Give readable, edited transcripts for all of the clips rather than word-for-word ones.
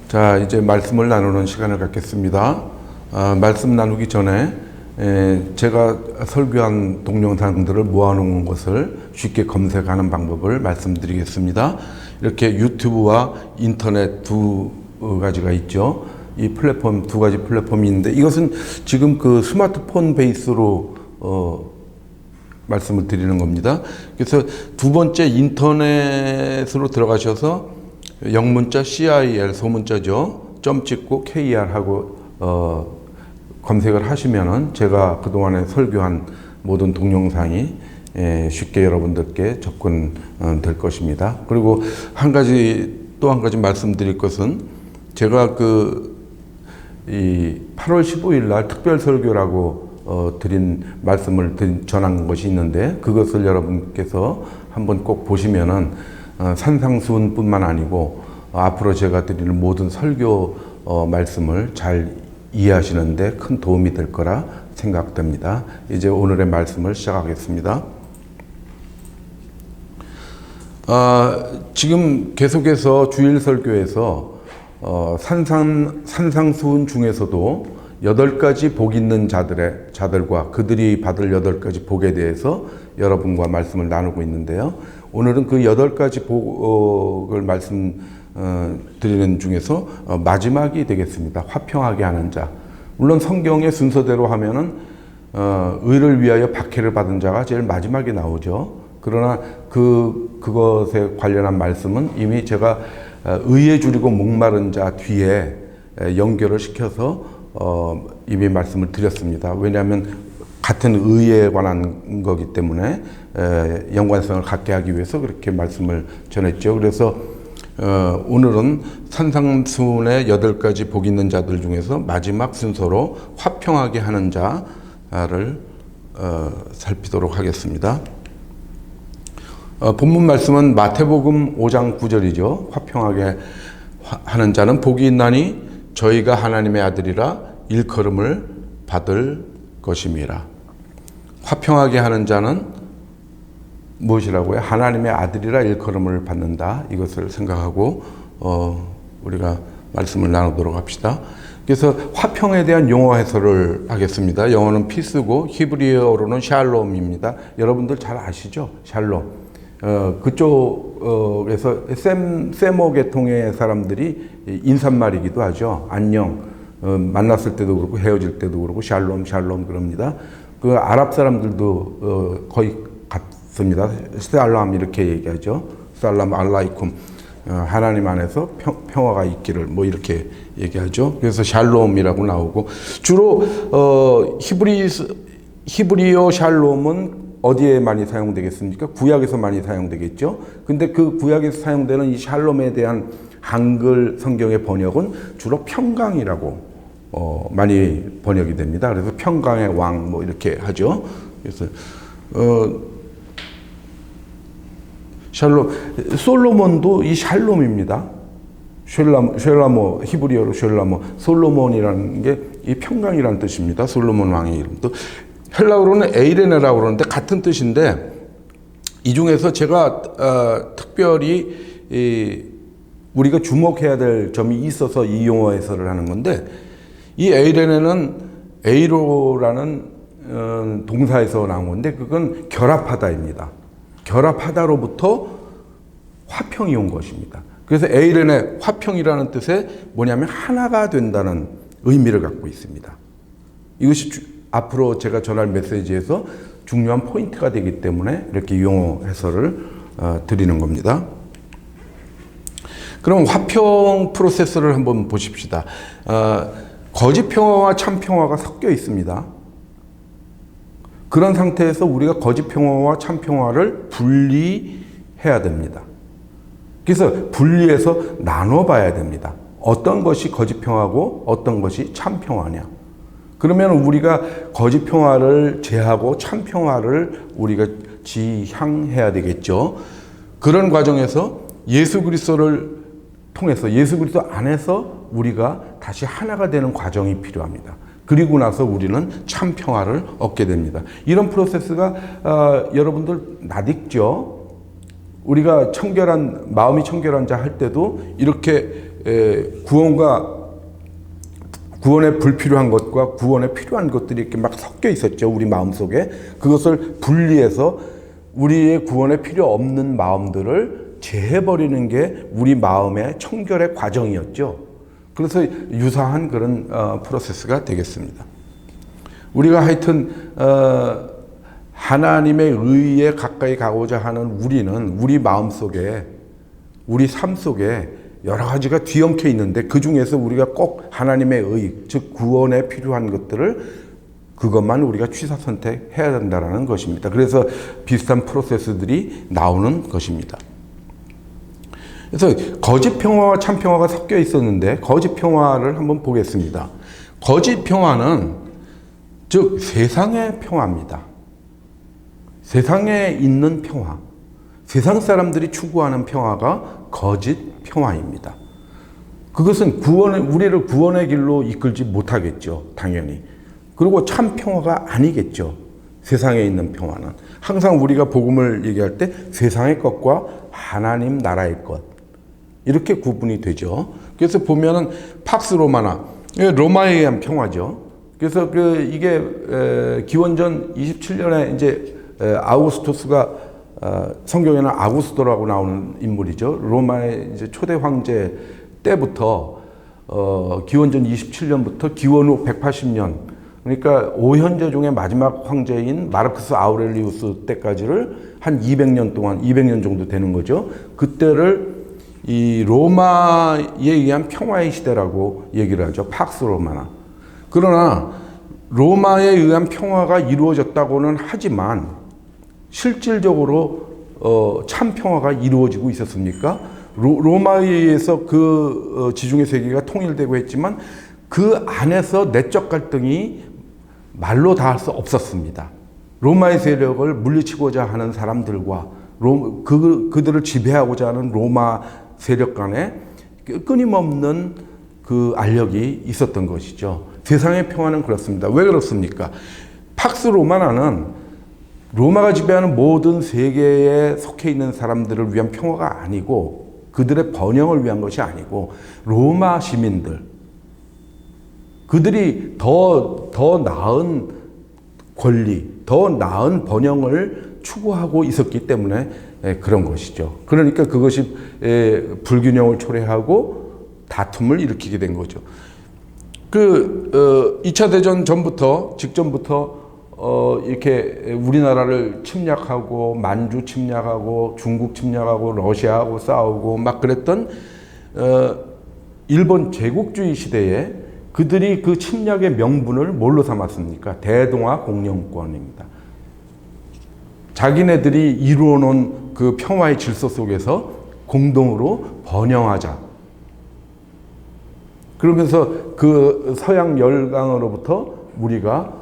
자, 이제 말씀을 나누는 시간을 갖겠습니다. 말씀 나누기 전에 제가 설교한 동영상들을 모아놓은 것을 쉽게 검색하는 방법을 말씀드리겠습니다. 이렇게 유튜브와 인터넷 두 가지가 있죠. 이 플랫폼, 두 가지 플랫폼이 있는데 이것은 지금 그 스마트폰 베이스로 말씀을 드리는 겁니다. 그래서 두 번째 인터넷으로 들어가셔서 영문자 CIL 소문자죠. 점 찍고 KR 하고 검색을 하시면은 제가 그동안에 설교한 모든 동영상이 쉽게 여러분들께 접근될 것입니다. 그리고 또 한 가지 말씀드릴 것은 제가 이 8월 15일 날 특별 설교라고 드린 말씀을 전한 것이 있는데 그것을 여러분께서 한번 꼭 보시면은 산상수훈뿐만 아니고 앞으로 제가 드리는 모든 설교 말씀을 잘 이해하시는데 큰 도움이 될 거라 생각됩니다. 이제 오늘의 말씀을 시작하겠습니다. 지금 계속해서 주일 설교에서 산상수훈 중에서도 8가지 복 있는 자들과 그들이 받을 8가지 복에 대해서 여러분과 말씀을 나누고 있는데요. 오늘은 그 8가지 복을 말씀드리는 중에서 마지막이 되겠습니다. 화평하게 하는 자. 물론 성경의 순서대로 하면은 의를 위하여 박해를 받은 자가 제일 마지막에 나오죠. 그러나 그것에 관련한 말씀은 이미 제가 의에 줄이고 목마른 자 뒤에 연결을 시켜서 이미 말씀을 드렸습니다. 왜냐하면 같은 의에 관한 거기 때문에 연관성을 갖게 하기 위해서 그렇게 말씀을 전했죠. 그래서 오늘은 산상수훈의 8가지 복 있는 자들 중에서 마지막 순서로 화평하게 하는 자를 살피도록 하겠습니다. 본문 말씀은 마태복음 5장 9절이죠. 화평하게 하는 자는 복이 있나니 저희가 하나님의 아들이라 일컬음을 받을 것임이라. 화평하게 하는 자는 무엇이라고요? 하나님의 아들이라 일컬음을 받는다. 이것을 생각하고 우리가 말씀을 나누도록 합시다. 그래서 화평에 대한 용어 해설을 하겠습니다. 영어는 피스고 히브리어로는 샬롬입니다. 여러분들 잘 아시죠? 샬롬. 그쪽에서 세모 계통의 사람들이 인사말이기도 하죠. 안녕. 만났을 때도 그렇고 헤어질 때도 그렇고 샬롬 그럽니다. 그 아랍 사람들도 거의 같습니다. 살람 이렇게 얘기하죠. 살람 알라이쿰. 하나님 안에서 평화가 있기를 뭐 이렇게 얘기하죠. 그래서 샬롬이라고 나오고 주로 히브리어 샬롬은 어디에 많이 사용되겠습니까? 구약에서 많이 사용되겠죠. 근데 그 구약에서 사용되는 이 샬롬에 대한 한글 성경의 번역은 주로 평강이라고 많이 번역이 됩니다. 그래서 평강의 왕 뭐 이렇게 하죠. 그래서 샬롬, 솔로몬도 이 샬롬입니다. 쉘라모, 히브리어로 쉘라모, 솔로몬이라는 게 이 평강이라는 뜻입니다. 솔로몬 왕의 이름. 또 헬라어로는 에이레네라고 그러는데 같은 뜻인데 이 중에서 제가 특별히 우리가 주목해야 될 점이 있어서 이 용어 해설을 하는 건데 이 에이레네는 에이로라는 동사에서 나온 건데 그건 결합하다입니다. 결합하다로부터 화평이 온 것입니다. 그래서 에이레네 화평이라는 뜻에 뭐냐면 하나가 된다는 의미를 갖고 있습니다. 이것이 앞으로 제가 전할 메시지에서 중요한 포인트가 되기 때문에 이렇게 용어 해설을 드리는 겁니다. 그럼 화평 프로세스를 한번 보십시다. 거짓 평화와 참 평화가 섞여 있습니다. 그런 상태에서 우리가 거짓 평화와 참 평화를 분리해야 됩니다. 그래서 분리해서 나눠봐야 됩니다. 어떤 것이 거짓 평화고 어떤 것이 참 평화냐. 그러면 우리가 거짓 평화를 제하고 참 평화를 우리가 지향해야 되겠죠. 그런 과정에서 예수 그리스도를 통해서 예수 그리스도 안에서 우리가 다시 하나가 되는 과정이 필요합니다. 그리고 나서 우리는 참 평화를 얻게 됩니다. 이런 프로세스가 여러분들 낯익죠. 우리가 마음이 청결한 자 할 때도 이렇게 구원에 불필요한 것과 구원에 필요한 것들이 이렇게 막 섞여 있었죠. 우리 마음속에. 그것을 분리해서 우리의 구원에 필요 없는 마음들을 제해버리는 게 우리 마음의 청결의 과정이었죠. 그래서 유사한 그런 프로세스가 되겠습니다. 우리가 하여튼 하나님의 의에 가까이 가고자 하는 우리는 우리 마음속에, 우리 삶 속에 여러 가지가 뒤엉켜 있는데 그 중에서 우리가 꼭 하나님의 의, 즉 구원에 필요한 것들을 그것만 우리가 취사 선택해야 된다는 것입니다. 그래서 비슷한 프로세스들이 나오는 것입니다. 그래서 거짓 평화와 참 평화가 섞여 있었는데 거짓 평화를 한번 보겠습니다. 거짓 평화는 즉 세상의 평화입니다. 세상에 있는 평화, 세상 사람들이 추구하는 평화가 거짓 평화입니다. 그것은 우리를 구원의 길로 이끌지 못하겠죠, 당연히. 그리고 참 평화가 아니겠죠. 세상에 있는 평화는. 항상 우리가 복음을 얘기할 때 세상의 것과 하나님 나라의 것. 이렇게 구분이 되죠. 그래서 보면은 팍스 로마나, 로마에 의한 평화죠. 그래서 이게 기원전 27년에 이제 아우구스토스가 성경에는 아구스토라고 나오는 인물이죠. 로마의 이제 초대 황제 때부터 기원전 27년부터 기원 후 180년, 그러니까 오현제 중에 마지막 황제인 마르크스 아우렐리우스 때까지를 한 200년 동안, 200년 정도 되는 거죠. 그때를 이 로마에 의한 평화의 시대라고 얘기를 하죠. 팍스 로마나. 그러나 로마에 의한 평화가 이루어졌다고는 하지만 실질적으로 참 평화가 이루어지고 있었습니까? 로마에 의해서 그 지중해 세계가 통일되고 했지만 그 안에서 내적 갈등이 말로 다 할 수 없었습니다. 로마의 세력을 물리치고자 하는 사람들과 그들을 지배하고자 하는 로마 세력 간에 끊임없는 그 알력이 있었던 것이죠. 세상의 평화는 그렇습니다. 왜 그렇습니까? 팍스 로마나는 로마가 지배하는 모든 세계에 속해 있는 사람들을 위한 평화가 아니고 그들의 번영을 위한 것이 아니고 로마 시민들, 그들이 더 나은 권리, 더 나은 번영을 추구하고 있었기 때문에 그런 것이죠. 그러니까 그것이 불균형을 초래하고 다툼을 일으키게 된 거죠. 2차 대전 직전부터 이렇게 우리나라를 침략하고 만주 침략하고 중국 침략하고 러시아하고 싸우고 막 그랬던 일본 제국주의 시대에 그들이 그 침략의 명분을 뭘로 삼았습니까? 대동아 공영권입니다. 자기네들이 이루어놓은 그 평화의 질서 속에서 공동으로 번영하자. 그러면서 그 서양 열강으로부터 우리가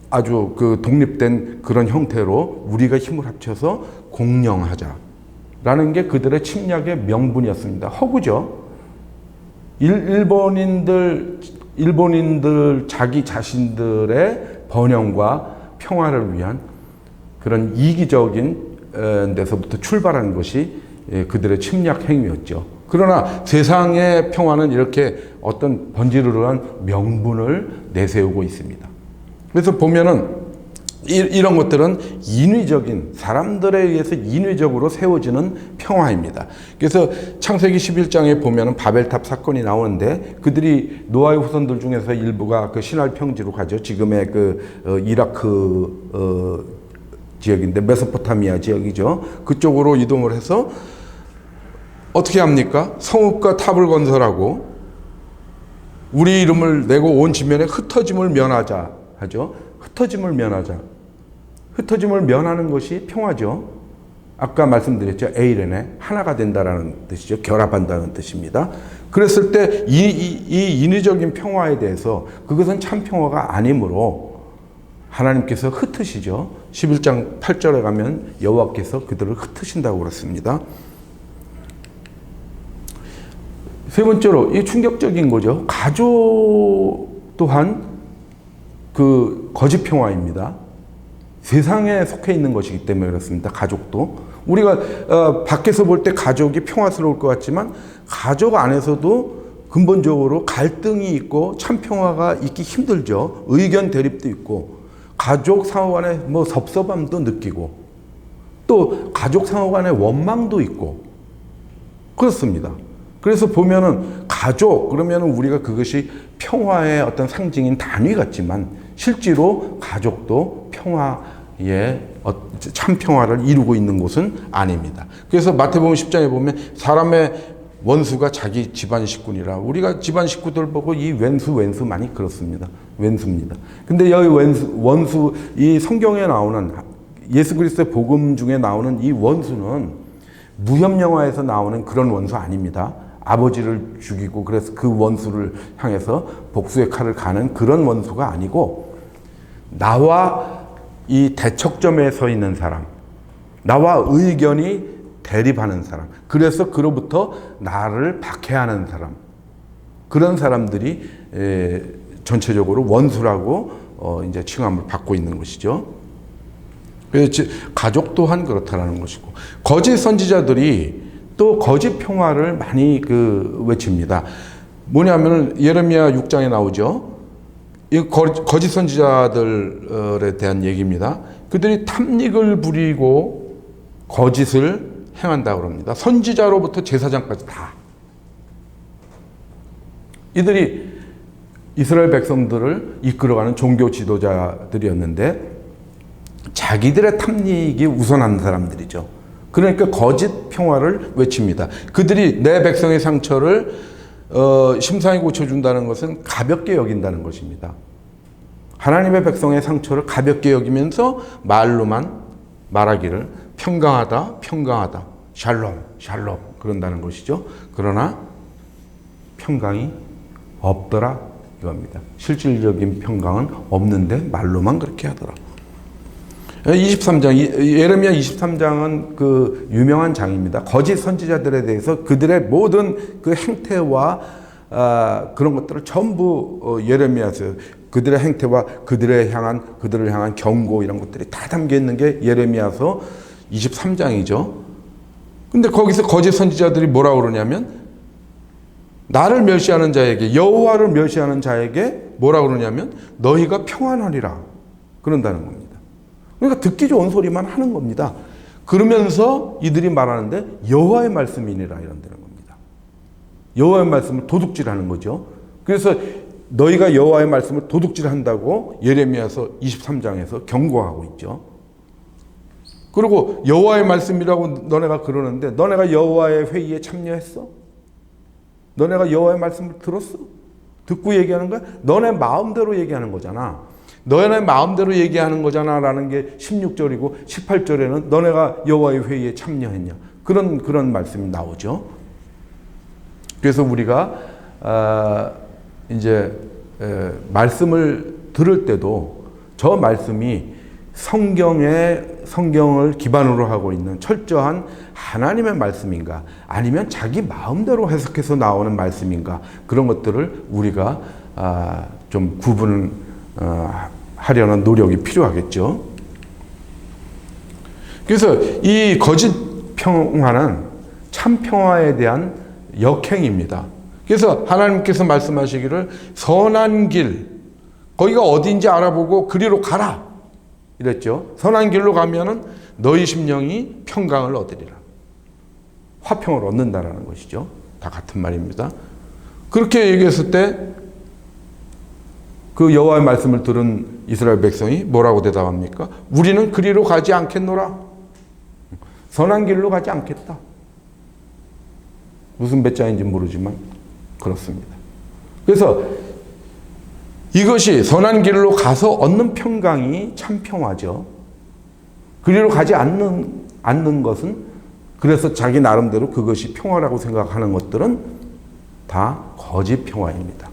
아주 그 독립된 그런 형태로 우리가 힘을 합쳐서 공영하자라는 게 그들의 침략의 명분이었습니다. 허구죠. 일본인들 자기 자신들의 번영과 평화를 위한 그런 이기적인 데서부터 출발한 것이 그들의 침략 행위였죠. 그러나 세상의 평화는 이렇게 어떤 번지르르한 명분을 내세우고 있습니다. 그래서 보면은 이런 것들은 인위적인, 사람들에 의해서 인위적으로 세워지는 평화입니다. 그래서 창세기 11장에 보면은 바벨탑 사건이 나오는데 그들이 노아의 후손들 중에서 일부가 그 신할 평지로 가죠. 지금의 이라크 지역인데 메소포타미아 지역이죠. 그쪽으로 이동을 해서 어떻게 합니까? 성읍과 탑을 건설하고 우리 이름을 내고 온 지면에 흩어짐을 면하자 하죠. 흩어짐을 면하자. 흩어짐을 면하는 것이 평화죠. 아까 말씀드렸죠. 에이레네, 하나가 된다라는 뜻이죠. 결합한다는 뜻입니다. 그랬을 때 이 인위적인 평화에 대해서 그것은 참 평화가 아니므로 하나님께서 흩으시죠. 11장 8절에 가면 여호와께서 그들을 흩으신다고 그렇습니다. 세 번째로 이 충격적인 거죠. 가족 또한 그 거짓 평화입니다. 세상에 속해 있는 것이기 때문에 그렇습니다. 가족도 우리가 밖에서 볼 때 가족이 평화스러울 것 같지만 가족 안에서도 근본적으로 갈등이 있고 참 평화가 있기 힘들죠. 의견 대립도 있고 가족 상호 간에 뭐 섭섭함도 느끼고 또 가족 상호 간에 원망도 있고 그렇습니다. 그래서 보면은 가족 그러면은 우리가 그것이 평화의 어떤 상징인 단위 같지만 실제로 가족도 평화의 참 평화를 이루고 있는 곳은 아닙니다. 그래서 마태복음 10장에 보면 사람의 원수가 자기 집안 식구니라. 우리가 집안 식구들 보고 이 왼수 많이 그렇습니다. 왼수입니다. 근데 여기 원수 이 성경에 나오는 예수 그리스도의 복음 중에 나오는 이 원수는 무협 영화에서 나오는 그런 원수 아닙니다. 아버지를 죽이고 그래서 그 원수를 향해서 복수의 칼을 가는 그런 원수가 아니고 나와 이 대척점에 서 있는 사람, 나와 의견이 대립하는 사람, 그래서 그로부터 나를 박해하는 사람, 그런 사람들이 전체적으로 원수라고 이제 칭함을 받고 있는 것이죠. 그래서 가족 또한 그렇다라는 것이고 거짓 선지자들이 또 거짓 평화를 많이 외칩니다. 뭐냐면은 예레미야 6장에 나오죠. 이 거짓 선지자들에 대한 얘기입니다. 그들이 탐닉을 부리고 거짓을 행한다고 합니다. 선지자로부터 제사장까지 다. 이들이 이스라엘 백성들을 이끌어가는 종교 지도자들이었는데 자기들의 탐닉이 우선한 사람들이죠. 그러니까 거짓 평화를 외칩니다. 그들이 내 백성의 상처를 심상히 고쳐준다는 것은 가볍게 여긴다는 것입니다. 하나님의 백성의 상처를 가볍게 여기면서 말로만 말하기를 평강하다, 샬롬, 그런다는 것이죠. 그러나 평강이 없더라 이겁니다. 실질적인 평강은 없는데 말로만 그렇게 하더라. 23장, 예레미야 23장은 그 유명한 장입니다. 거짓 선지자들에 대해서 그들의 모든 그 행태와 그런 것들을 전부 예레미야서 그들의 행태와 그들을 향한 경고 이런 것들이 다 담겨 있는 게 예레미야서 23장이죠. 근데 거기서 거짓 선지자들이 뭐라고 그러냐면 나를 멸시하는 자에게 여호와를 멸시하는 자에게 뭐라고 그러냐면 너희가 평안하리라 그런다는 겁니다. 그러니까 듣기 좋은 소리만 하는 겁니다. 그러면서 이들이 말하는데 여호와의 말씀이니라 이런다는 겁니다. 여호와의 말씀을 도둑질하는 거죠. 그래서 너희가 여호와의 말씀을 도둑질한다고 예레미야서 23장에서 경고하고 있죠. 그리고 여호와의 말씀이라고 너네가 그러는데 너네가 여호와의 회의에 참여했어? 너네가 여호와의 말씀을 들었어? 듣고 얘기하는 거야? 너네 마음대로 얘기하는 거잖아. 너네 마음대로 얘기하는 거잖아 라는 게 16절이고 18절에는 너네가 여호와의 회의에 참여했냐 그런 말씀이 나오죠. 그래서 우리가 이제 말씀을 들을 때도 저 말씀이 성경을 기반으로 하고 있는 철저한 하나님의 말씀인가 아니면 자기 마음대로 해석해서 나오는 말씀인가 그런 것들을 우리가 좀 구분하려는 노력이 필요하겠죠. 그래서 이 거짓 평화는 참 평화에 대한 역행입니다. 그래서 하나님께서 말씀하시기를 선한 길 거기가 어딘지 알아보고 그리로 가라 이랬죠. 선한 길로 가면은 너희 심령이 평강을 얻으리라. 화평을 얻는다라는 것이죠. 다 같은 말입니다. 그렇게 얘기했을 때 그 여호와의 말씀을 들은 이스라엘 백성이 뭐라고 대답합니까? 우리는 그리로 가지 않겠노라. 선한 길로 가지 않겠다. 무슨 배짱인지 모르지만 그렇습니다. 그래서 이것이 선한 길로 가서 얻는 평강이 참 평화죠. 그리로 가지 않는 것은 그래서 자기 나름대로 그것이 평화라고 생각하는 것들은 다 거짓 평화입니다.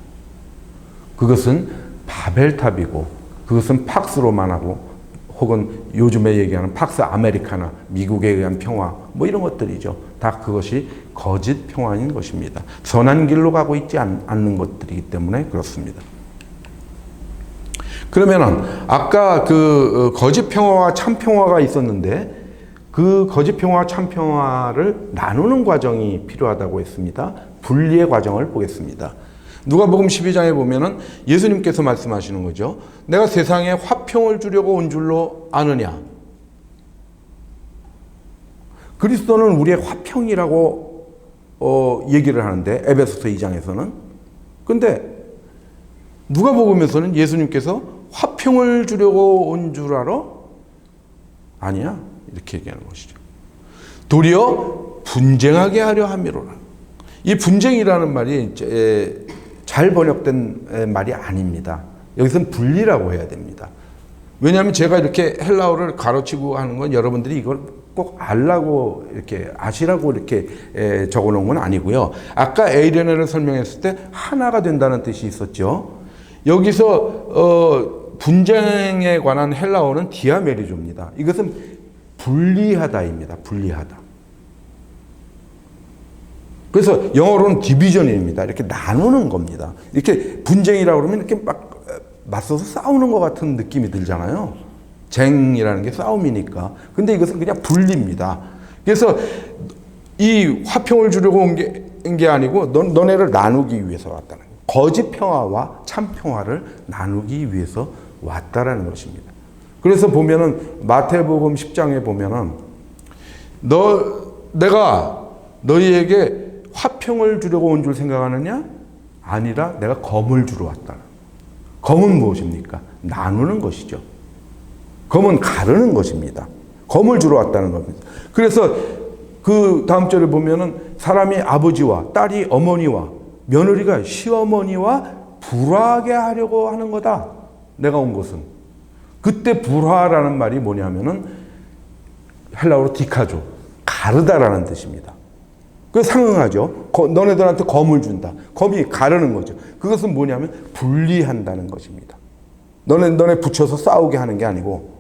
그것은 바벨탑이고 그것은 팍스 로마나고 혹은 요즘에 얘기하는 팍스 아메리카나 미국에 의한 평화 뭐 이런 것들이죠. 다 그것이 거짓 평화인 것입니다. 선한 길로 가고 있지 않는 것들이기 때문에 그렇습니다. 그러면은 아까 그 거짓 평화와 참 평화가 있었는데 그 거짓 평화와 참 평화를 나누는 과정이 필요하다고 했습니다. 분리의 과정을 보겠습니다. 누가복음 12장에 보면은 예수님께서 말씀하시는 거죠. 내가 세상에 화평을 주려고 온 줄로 아느냐. 그리스도는 우리의 화평이라고 얘기를 하는데 에베소서 2장에서는. 근데 누가복음에서는 예수님께서 화평을 주려고 온 줄 알아? 아니야. 이렇게 얘기하는 것이죠. 도리어 분쟁하게 하려 함이로라. 이 분쟁이라는 말이 잘 번역된 말이 아닙니다. 여기서는 분리라고 해야 됩니다. 왜냐하면 제가 이렇게 헬라어를 가르치고 하는 건 여러분들이 이걸 꼭 알라고 이렇게 아시라고 이렇게 적어 놓은 건 아니고요. 아까 에이레네를 설명했을 때 하나가 된다는 뜻이 있었죠. 여기서 분쟁에 관한 헬라어는 디아메리조입니다. 이것은 분리하다입니다. 분리하다. 그래서 영어로는 디비전입니다. 이렇게 나누는 겁니다. 이렇게 분쟁이라고 그러면 이렇게 막 맞서서 싸우는 것 같은 느낌이 들잖아요. 쟁이라는 게 싸움이니까. 근데 이것은 그냥 분리입니다. 그래서 이 화평을 주려고 온 게 아니고 너네를 나누기 위해서 왔다는 거예요. 거짓 평화와 참 평화를 나누기 위해서 왔다라는 것입니다. 그래서 보면은 마태복음 10장에 보면은 내가 너희에게 화평을 주려고 온 줄 생각하느냐? 아니라 내가 검을 주러 왔다. 검은 무엇입니까? 나누는 것이죠. 검은 가르는 것입니다. 검을 주러 왔다는 겁니다. 그래서 그 다음 절에 보면은 사람이 아버지와 딸이 어머니와 며느리가 시어머니와 불화하게 하려고 하는 거다. 내가 온 것은. 그때 불화라는 말이 뭐냐면은 헬라어로 디카조, 가르다라는 뜻입니다. 그 상응하죠. 너네들한테 검을 준다. 검이 가르는 거죠. 그것은 뭐냐면 분리한다는 것입니다. 너네 붙여서 싸우게 하는 게 아니고,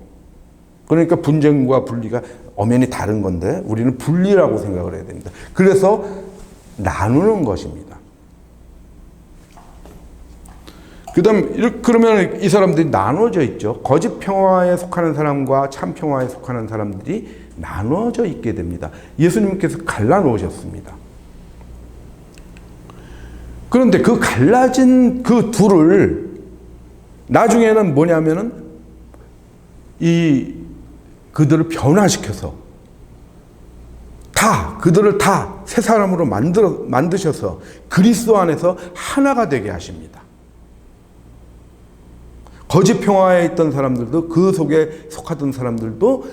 그러니까 분쟁과 분리가 엄연히 다른 건데 우리는 분리라고 생각을 해야 됩니다. 그래서 나누는 것입니다. 그러면 이 사람들이 나눠져 있죠. 거짓 평화에 속하는 사람과 참 평화에 속하는 사람들이 나눠져 있게 됩니다. 예수님께서 갈라놓으셨습니다. 그런데 그 갈라진 그 둘을 나중에는 뭐냐면은 그들을 변화시켜서 그들을 다 새 사람으로 만드셔서 그리스도 안에서 하나가 되게 하십니다. 거짓 평화에 있던 사람들도 그 속에 속하던 사람들도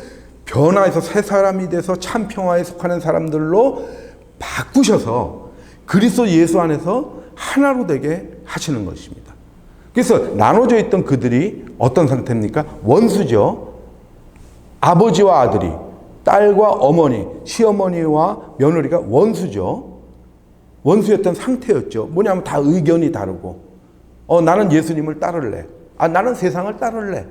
변화해서 새 사람이 돼서 참 평화에 속하는 사람들로 바꾸셔서 그리스도 예수 안에서 하나로 되게 하시는 것입니다. 그래서 나눠져 있던 그들이 어떤 상태입니까? 원수죠. 아버지와 아들이, 딸과 어머니, 시어머니와 며느리가 원수죠. 원수였던 상태였죠. 뭐냐면 다 의견이 다르고, 나는 예수님을 따를래. 나는 세상을 따를래.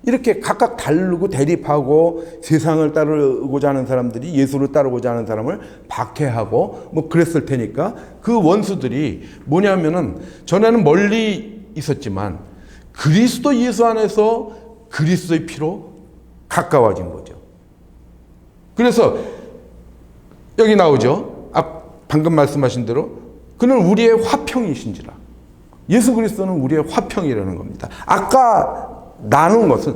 이렇게 각각 다르고 대립하고 세상을 따르고자 하는 사람들이 예수를 따르고자 하는 사람을 박해하고 뭐 그랬을 테니까 그 원수들이 뭐냐면은 전에는 멀리 있었지만 그리스도 예수 안에서 그리스도의 피로 가까워진 거죠. 그래서 여기 나오죠. 방금 말씀하신 대로 그는 우리의 화평이신지라. 예수 그리스도는 우리의 화평이라는 겁니다. 아까 나눈 것은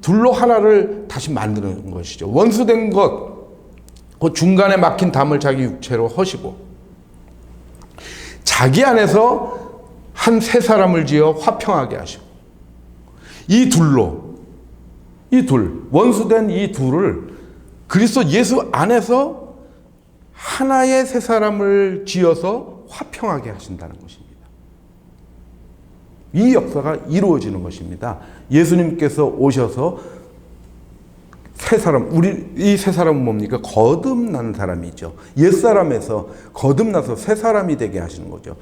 둘로 하나를 다시 만드는 것이죠. 원수된 것, 그 중간에 막힌 담을 자기 육체로 허시고 자기 안에서 한 새 사람을 지어 화평하게 하시고 이 원수된 이 둘을 그리스도 예수 안에서 하나의 새 사람을 지어서 화평하게 하신다는 것입니다. 이 역사가 이루어지는 것입니다. 예수님께서 오셔서 새 사람, 이 새 사람은 뭡니까? 거듭난 사람이죠. 옛사람에서 거듭나서 새 사람이 되게 하시는 거죠.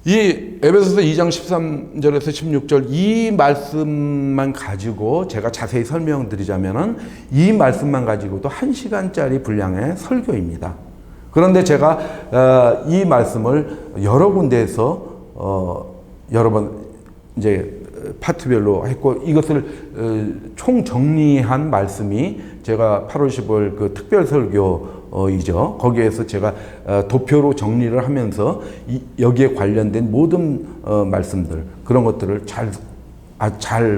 이 에베소서 2장 13절에서 16절 이 말씀만 가지고 제가 자세히 설명드리자면은 이 말씀만 가지고도 1시간짜리 분량의 설교입니다. 그런데 제가 이 말씀을 여러 군데에서 여러 번 이제 파트별로 했고, 이것을 총 정리한 말씀이 제가 8월 15일 그 특별 설교이죠. 거기에서 제가 도표로 정리를 하면서 여기에 관련된 모든 말씀들, 그런 것들을 잘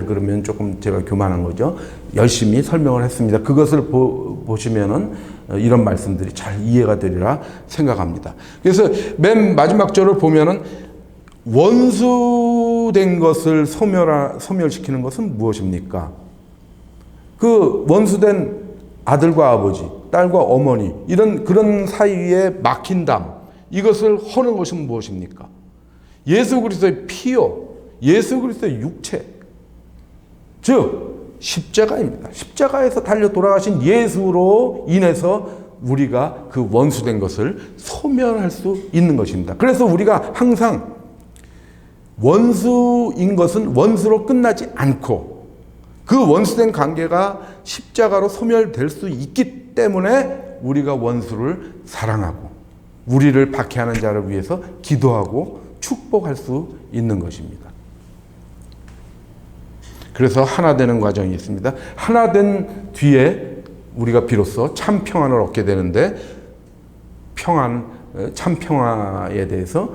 그러면 조금 제가 교만한 거죠. 열심히 설명을 했습니다. 그것을 보시면은 이런 말씀들이 잘 이해가 되리라 생각합니다. 그래서 맨 마지막 절을 보면은 원수된 것을 소멸시키는 것은 무엇입니까? 그 원수된 아들과 아버지, 딸과 어머니, 그런 사이에 막힌 담, 이것을 허는 것은 무엇입니까? 예수 그리스도의 피요, 예수 그리스도의 육체, 즉 십자가입니다. 십자가에서 달려 돌아가신 예수로 인해서 우리가 그 원수된 것을 소멸할 수 있는 것입니다. 그래서 우리가 항상 원수인 것은 원수로 끝나지 않고 그 원수된 관계가 십자가로 소멸될 수 있기 때문에 우리가 원수를 사랑하고 우리를 박해하는 자를 위해서 기도하고 축복할 수 있는 것입니다. 그래서 하나 되는 과정이 있습니다. 하나 된 뒤에 우리가 비로소 참 평안을 얻게 되는데, 참 평화에 대해서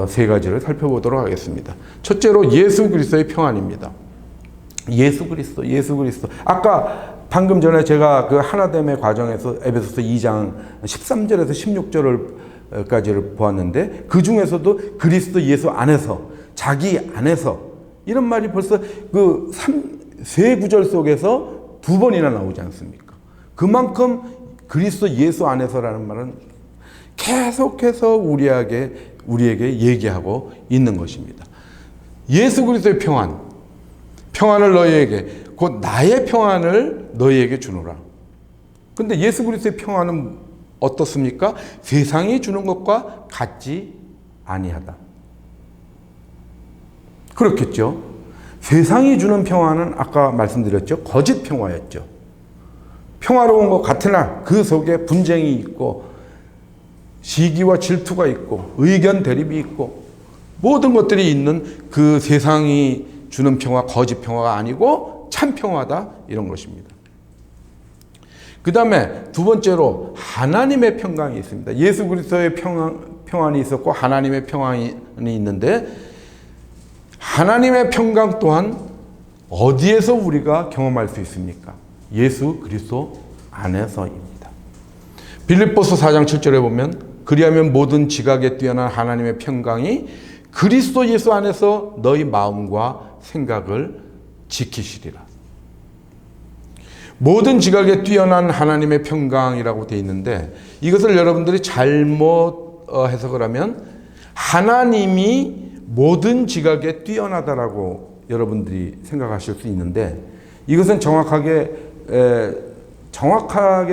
세 가지를 살펴보도록 하겠습니다. 첫째로 예수 그리스도의 평안입니다. 예수 그리스도. 아까 방금 전에 제가 그 하나됨의 과정에서 에베소서 2장 13절에서 16절까지를 보았는데, 그 중에서도 그리스도 예수 안에서, 자기 안에서, 이런 말이 벌써 그 세 구절 속에서 두 번이나 나오지 않습니까? 그만큼 그리스도 예수 안에서라는 말은 계속해서 우리에게 얘기하고 있는 것입니다. 예수 그리스도의 평안을 너희에게, 곧 나의 평안을 너희에게 주노라. 근데 예수 그리스도의 평안은 어떻습니까? 세상이 주는 것과 같지 아니하다. 그렇겠죠. 세상이 주는 평화는 아까 말씀드렸죠. 거짓 평화였죠. 평화로운 것 같으나 그 속에 분쟁이 있고 시기와 질투가 있고 의견 대립이 있고 모든 것들이 있는 그 세상이 주는 평화, 거짓 평화가 아니고 참 평화다, 이런 것입니다. 그 다음에 두 번째로 하나님의 평강이 있습니다. 예수 그리스도의 평안이 있었고 하나님의 평안이 있는데, 하나님의 평강 또한 어디에서 우리가 경험할 수 있습니까? 예수 그리스도 안에서입니다. 빌립보서 4장 7절에 보면, 그리하면 모든 지각에 뛰어난 하나님의 평강이 그리스도 예수 안에서 너희 마음과 생각을 지키시리라. 모든 지각에 뛰어난 하나님의 평강이라고 되어 있는데, 이것을 여러분들이 잘못 해석을 하면 하나님이 모든 지각에 뛰어나다라고 여러분들이 생각하실 수 있는데, 이것은 정확하게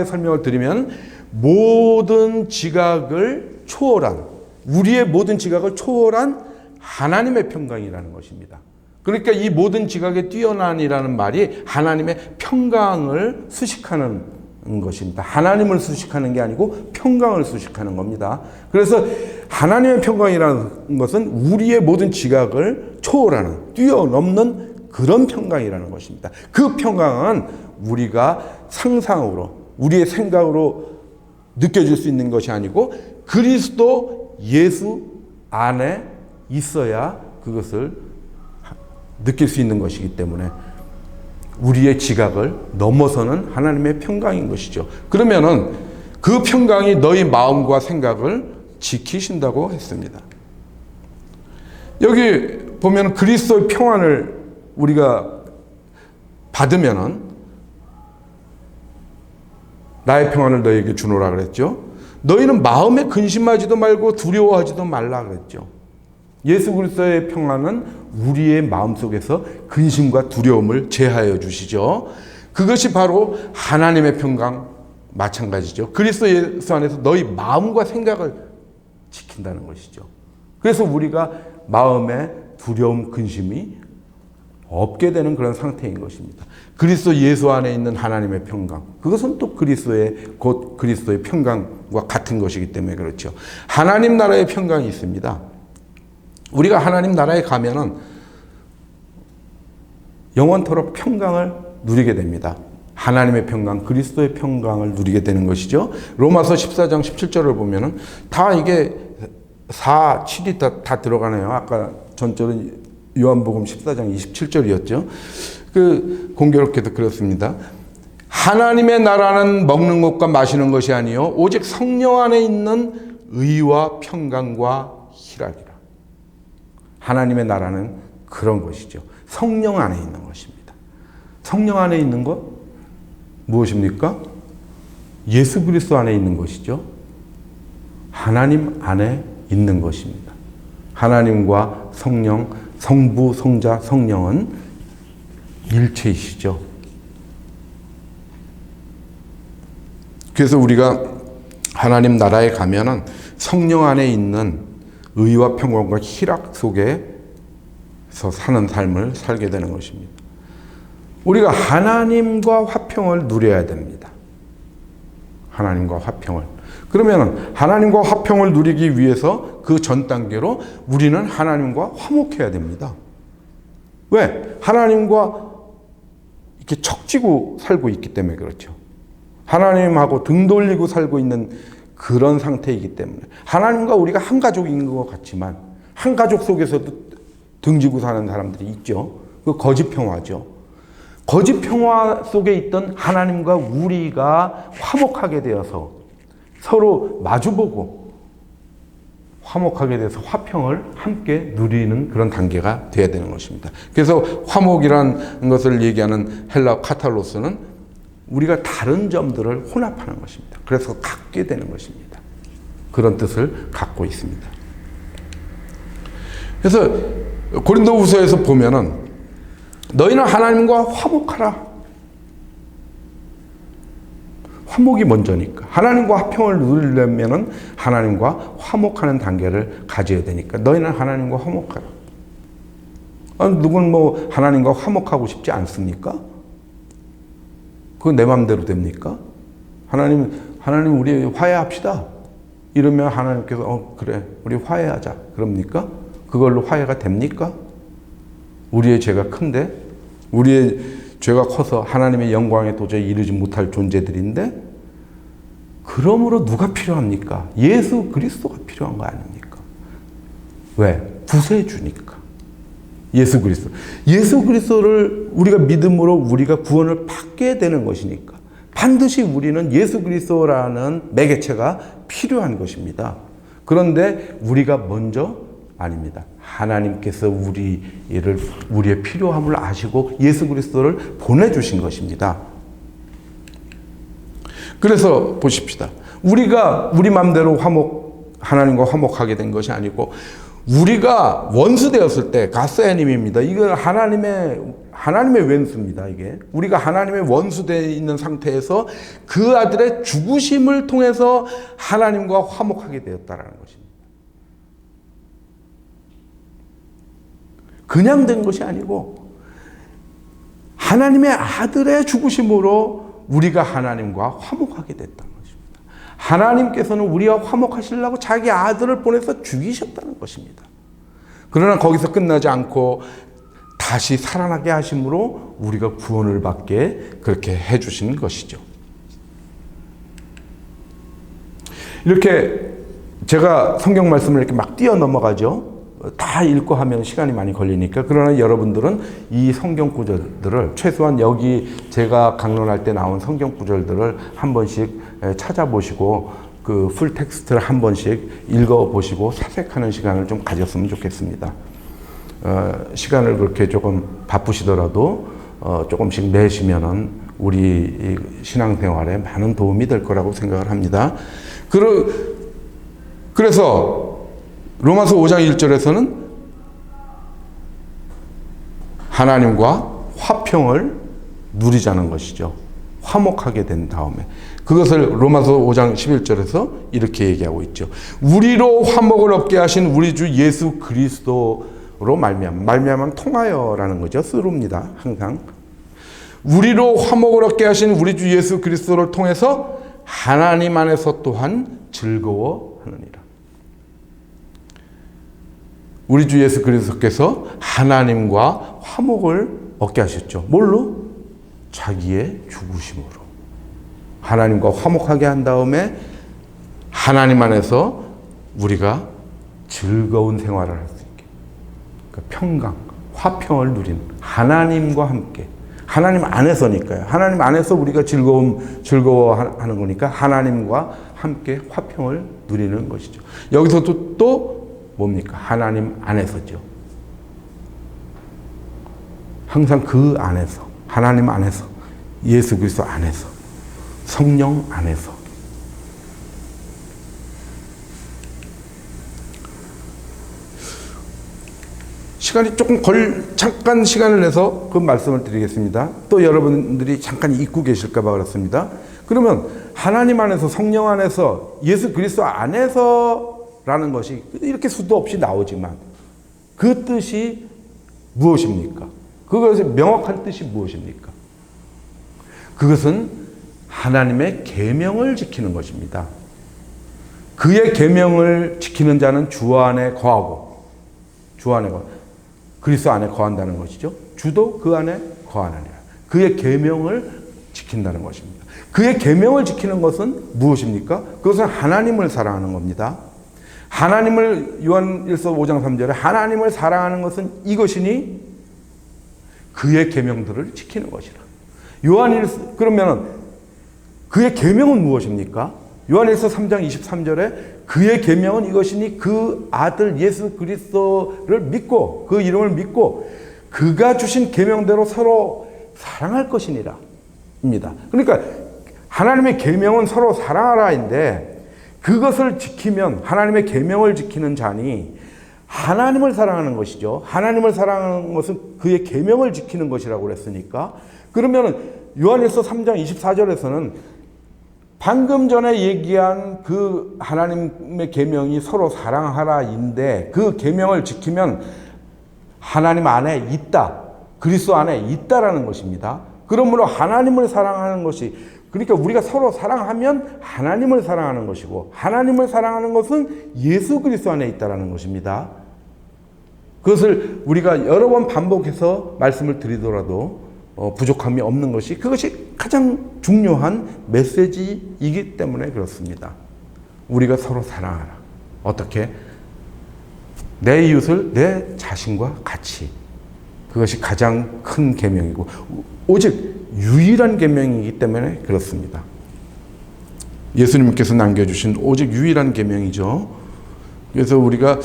설명을 드리면 모든 지각을 초월한, 우리의 모든 지각을 초월한 하나님의 평강이라는 것입니다. 그러니까 이 모든 지각에 뛰어난이라는 말이 하나님의 평강을 수식하는 것입니다. 하나님을 수식하는 게 아니고 평강을 수식하는 겁니다. 그래서 하나님의 평강이라는 것은 우리의 모든 지각을 초월하는, 뛰어넘는 그런 평강이라는 것입니다. 그 평강은 우리가 상상으로, 우리의 생각으로 느껴질 수 있는 것이 아니고 그리스도 예수 안에 있어야 그것을 느낄 수 있는 것이기 때문에 우리의 지각을 넘어서는 하나님의 평강인 것이죠. 그러면은 그 평강이 너희 마음과 생각을 지키신다고 했습니다. 여기 보면 그리스도의 평안을 우리가 받으면은 나의 평안을 너희에게 주노라 그랬죠. 너희는 마음에 근심하지도 말고 두려워하지도 말라 그랬죠. 예수 그리스도의 평안은 우리의 마음속에서 근심과 두려움을 제하여 주시죠. 그것이 바로 하나님의 평강 마찬가지죠. 그리스도 예수 안에서 너희 마음과 생각을 지킨다는 것이죠. 그래서 우리가 마음에 두려움, 근심이 없게 되는 그런 상태인 것입니다. 그리스도 예수 안에 있는 하나님의 평강, 그것은 또 곧 그리스도의 평강과 같은 것이기 때문에 그렇죠. 하나님 나라의 평강이 있습니다. 우리가 하나님 나라에 가면은 영원토록 평강을 누리게 됩니다. 하나님의 평강, 그리스도의 평강을 누리게 되는 것이죠. 로마서 14장 17절을 보면은 다 이게 4, 7이 다 들어가네요. 아까 전절은 요한복음 14장 27절이었죠. 공교롭게도 그렇습니다. 하나님의 나라는 먹는 것과 마시는 것이 아니요 오직 성령 안에 있는 의와 평강과 희락이라. 하나님의 나라는 그런 것이죠. 성령 안에 있는 것입니다. 성령 안에 있는 것 무엇입니까? 예수 그리스도 안에 있는 것이죠. 하나님 안에 있는 것입니다. 하나님과 성령, 성부, 성자, 성령은 일체이시죠. 그래서 우리가 하나님 나라에 가면은 성령 안에 있는 의와 평강과 희락 속에서 사는 삶을 살게 되는 것입니다. 우리가 하나님과 화평을 누려야 됩니다. 하나님과 화평을. 그러면 하나님과 화평을 누리기 위해서 그 전 단계로 우리는 하나님과 화목해야 됩니다. 왜? 하나님과 이렇게 척지고 살고 있기 때문에 그렇죠. 하나님하고 등 돌리고 살고 있는 그런 상태이기 때문에 하나님과 우리가 한 가족인 것 같지만 한 가족 속에서도 등지고 사는 사람들이 있죠. 그 거짓 평화죠. 거짓 평화 속에 있던 하나님과 우리가 화목하게 되어서 서로 마주보고 화목하게 돼서 화평을 함께 누리는 그런 단계가 되어야 되는 것입니다. 그래서 화목이라는 것을 얘기하는 헬라 카탈로스는 우리가 다른 점들을 혼합하는 것입니다. 그래서 갖게 되는 것입니다. 그런 뜻을 갖고 있습니다. 그래서 고린도후서에서 보면은 너희는 하나님과 화목하라. 화목이 먼저니까. 하나님과 화평을 누리려면은 하나님과 화목하는 단계를 가져야 되니까 너희는 하나님과 화목하라. 누구는 뭐 하나님과 화목하고 싶지 않습니까? 그건 내 마음대로 됩니까? 하나님 우리 화해합시다. 이러면 하나님께서 그래 우리 화해하자. 그럽니까? 그걸로 화해가 됩니까? 우리의 죄가 큰데 우리의 죄가 커서 하나님의 영광에 도저히 이르지 못할 존재들인데 그러므로 누가 필요합니까? 예수 그리스도가 필요한 거 아닙니까? 왜? 구세주니까. 예수 그리스도. 예수 그리스도를 우리가 믿음으로 우리가 구원을 받게 되는 것이니까 반드시 우리는 예수 그리스도라는 매개체가 필요한 것입니다. 그런데 우리가 먼저 아닙니다. 하나님께서 우리의 필요함을 아시고 예수 그리스도를 보내주신 것입니다. 그래서 보십시다. 우리가 우리 마음대로 하나님과 화목하게 된 것이 아니고 우리가 원수 되었을 때 가스 애님입니다. 이건 하나님의 왼수입니다. 이게 우리가 하나님의 원수 되어 있는 상태에서 그 아들의 죽으심을 통해서 하나님과 화목하게 되었다라는 것입니다. 그냥 된 것이 아니고 하나님의 아들의 죽으심으로 우리가 하나님과 화목하게 됐다는 것입니다. 하나님께서는 우리와 화목하시려고 자기 아들을 보내서 죽이셨다는 것입니다. 그러나 거기서 끝나지 않고 다시 살아나게 하심으로 우리가 구원을 받게 그렇게 해주신 것이죠. 이렇게 제가 성경 말씀을 이렇게 막 뛰어넘어가죠. 다 읽고 하면 시간이 많이 걸리니까. 그러나 여러분들은 이 성경 구절들을 최소한 여기 제가 강론할 때 나온 성경 구절들을 한 번씩 찾아보시고 그 풀 텍스트를 한 번씩 읽어보시고 사색하는 시간을 좀 가졌으면 좋겠습니다. 시간을 그렇게 조금 바쁘시더라도 조금씩 내시면은 우리 신앙생활에 많은 도움이 될 거라고 생각을 합니다. 그래서 로마서 5장 1절에서는 하나님과 화평을 누리자는 것이죠. 화목하게 된 다음에. 그것을 로마서 5장 11절에서 이렇게 얘기하고 있죠. 우리로 화목을 얻게 하신 우리 주 예수 그리스도로 말미암아 통하여라는 거죠. 쓰루입니다. 항상. 우리로 화목을 얻게 하신 우리 주 예수 그리스도를 통해서 하나님 안에서 또한 즐거워하느니라. 우리 주 예수 그리스도께서 하나님과 화목을 얻게 하셨죠. 뭘로? 자기의 죽으심으로. 하나님과 화목하게 한 다음에 하나님 안에서 우리가 즐거운 생활을 할 수 있게. 그러니까 평강, 화평을 누리는 하나님과 함께. 하나님 안에서니까요. 하나님 안에서 우리가 즐거워하는 거니까 하나님과 함께 화평을 누리는 것이죠. 여기서도 또 뭡니까? 하나님 안에서죠. 항상 그 안에서, 하나님 안에서, 예수 그리스도 안에서, 성령 안에서. 시간이 조금 잠깐 시간을 내서 그 말씀을 드리겠습니다. 또 여러분들이 잠깐 잊고 계실까 봐 그렇습니다. 그러면 하나님 안에서, 성령 안에서, 예수 그리스도 안에서라는 것이 이렇게 수도 없이 나오지만 그 뜻이 무엇입니까? 그것의 명확한 뜻이 무엇입니까? 그것은 하나님의 계명을 지키는 것입니다. 그의 계명을 지키는 자는 주 안에 거하고, 주 안에 거하고, 그리스도 안에 거한다는 것이죠. 주도 그 안에 거하느니라. 그의 계명을 지킨다는 것입니다. 그의 계명을 지키는 것은 무엇입니까? 그것은 하나님을 사랑하는 겁니다. 하나님을, 요한일서 5장 3절에 하나님을 사랑하는 것은 이것이니 그의 계명들을 지키는 것이라. 그러면 그의 계명은 무엇입니까? 요한일서 3장 23절에 그의 계명은 이것이니 그 아들 예수 그리스도를 믿고 그 이름을 믿고 그가 주신 계명대로 서로 사랑할 것이니라 입니다. 그러니까 하나님의 계명은 서로 사랑하라인데 그것을 지키면 하나님의 계명을 지키는 자니 하나님을 사랑하는 것이죠. 하나님을 사랑하는 것은 그의 계명을 지키는 것이라고 그랬으니까 그러면 요한일서 3장 24절에서는 방금 전에 얘기한 그 하나님의 계명이 서로 사랑하라인데 그 계명을 지키면 하나님 안에 있다. 그리스도 안에 있다라는 것입니다. 그러므로 하나님을 사랑하는 것이 그러니까 우리가 서로 사랑하면 하나님을 사랑하는 것이고 하나님을 사랑하는 것은 예수 그리스도 안에 있다라는 것입니다. 그것을 우리가 여러 번 반복해서 말씀을 드리더라도 부족함이 없는 것이 그것이 가장 중요한 메시지이기 때문에 그렇습니다. 우리가 서로 사랑하라. 어떻게? 내 이웃을 내 자신과 같이. 그것이 가장 큰 계명이고 오직 유일한 계명이기 때문에 그렇습니다. 예수님께서 남겨주신 오직 유일한 계명이죠. 그래서 우리가